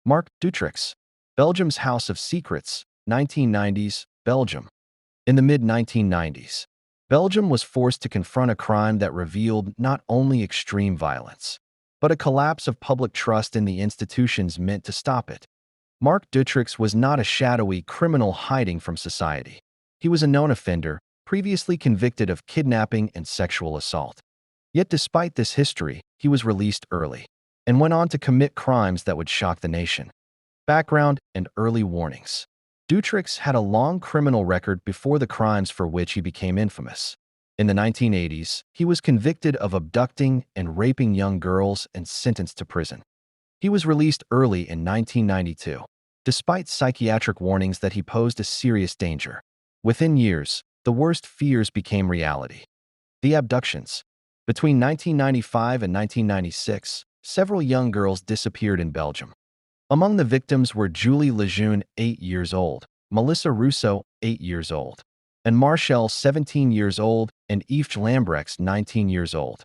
Marc Dutroux, Belgium's House of Secrets, 1990s, Belgium. In the mid-1990s, Belgium was forced to confront a crime that revealed not only extreme violence, but a collapse of public trust in the institutions meant to stop it. Marc Dutroux was not a shadowy criminal hiding from society. He was a known offender, previously convicted of kidnapping and sexual assault. Yet despite this history, he was released early and went on to commit crimes that would shock the nation. Background and early warnings. Dutroux had a long criminal record before the crimes for which he became infamous. In the 1980s, he was convicted of abducting and raping young girls and sentenced to prison. He was released early in 1992, despite psychiatric warnings that he posed a serious danger. Within years, the worst fears became reality. The abductions. Between 1995 and 1996, several young girls disappeared in Belgium. Among the victims were Julie Lejeune, 8 years old, Melissa Rousseau, 8 years old, and Marchelle, 17 years old, and Yves Lambrecht, 19 years old.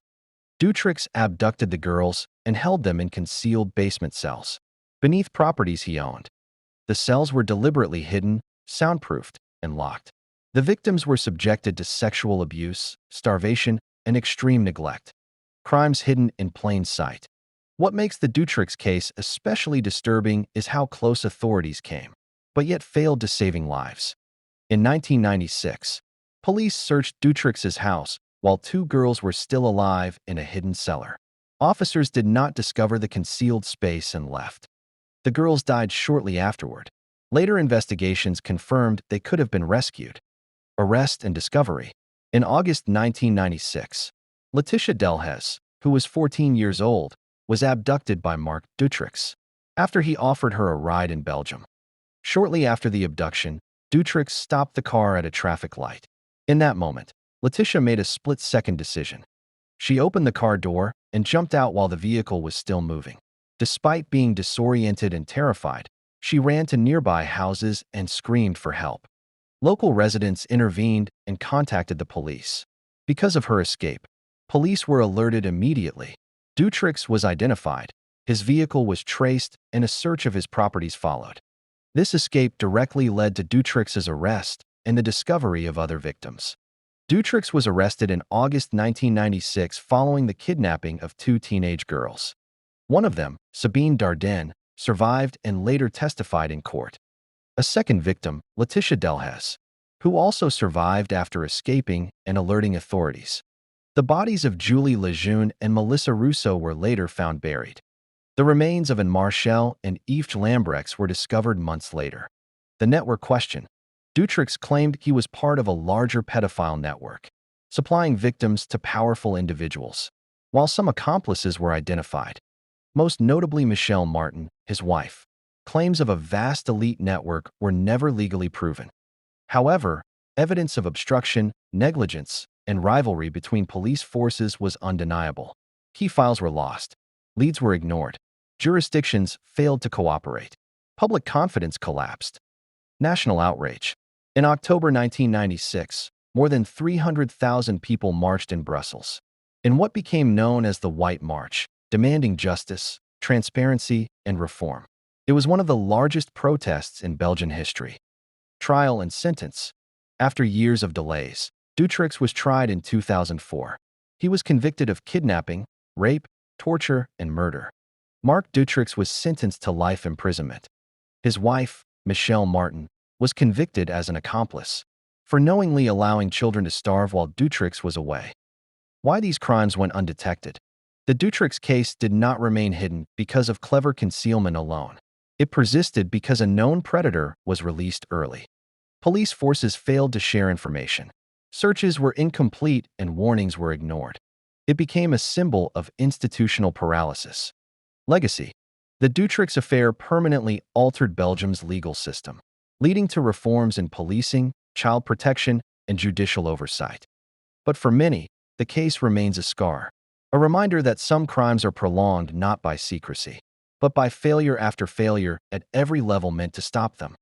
Dutroux abducted the girls and held them in concealed basement cells, beneath properties he owned. The cells were deliberately hidden, soundproofed, and locked. The victims were subjected to sexual abuse, starvation, and extreme neglect. Crimes hidden in plain sight. What makes the Dutroux case especially disturbing is how close authorities came, but yet failed to saving lives. In 1996, police searched Dutroux's house while 2 girls were still alive in a hidden cellar. Officers did not discover the concealed space and left. The girls died shortly afterward. Later investigations confirmed they could have been rescued. Arrest and discovery. In August 1996, Laetitia Delhaize, who was 14 years old, was abducted by Marc Dutroux after he offered her a ride in Belgium. Shortly after the abduction, Dutroux stopped the car at a traffic light. In that moment, Laetitia made a split-second decision. She opened the car door and jumped out while the vehicle was still moving. Despite being disoriented and terrified, she ran to nearby houses and screamed for help. Local residents intervened and contacted the police. Because of her escape, police were alerted immediately. Dutroux was identified, his vehicle was traced, and a search of his properties followed. This escape directly led to Dutroux's arrest and the discovery of other victims. Dutroux was arrested in August 1996 following the kidnapping of 2 teenage girls. One of them, Sabine Dardenne, survived and later testified in court. A second victim, Laetitia Delhaize, who also survived after escaping and alerting authorities. The bodies of Julie Lejeune and Melissa Rousseau were later found buried. The remains of Marchelle and Yves Lambrecht were discovered months later. The network question. Dutroux claimed he was part of a larger pedophile network, supplying victims to powerful individuals, while some accomplices were identified. Most notably Michelle Martin, his wife. Claims of a vast elite network were never legally proven. However, evidence of obstruction, negligence, and rivalry between police forces was undeniable. Key files were lost. Leads were ignored. Jurisdictions failed to cooperate. Public confidence collapsed. National outrage. In October 1996, more than 300,000 people marched in Brussels, in what became known as the White March, demanding justice, transparency, and reform. It was one of the largest protests in Belgian history. Trial and sentence. After years of delays, Dutroux was tried in 2004. He was convicted of kidnapping, rape, torture, and murder. Marc Dutroux was sentenced to life imprisonment. His wife, Michelle Martin, was convicted as an accomplice for knowingly allowing children to starve while Dutroux was away. Why these crimes went undetected? The Dutroux case did not remain hidden because of clever concealment alone. It persisted because a known predator was released early. Police forces failed to share information. Searches were incomplete and warnings were ignored. It became a symbol of institutional paralysis. Legacy. The Dutroux affair permanently altered Belgium's legal system, leading to reforms in policing, child protection, and judicial oversight. But for many, the case remains a scar, a reminder that some crimes are prolonged not by secrecy, but by failure after failure at every level meant to stop them.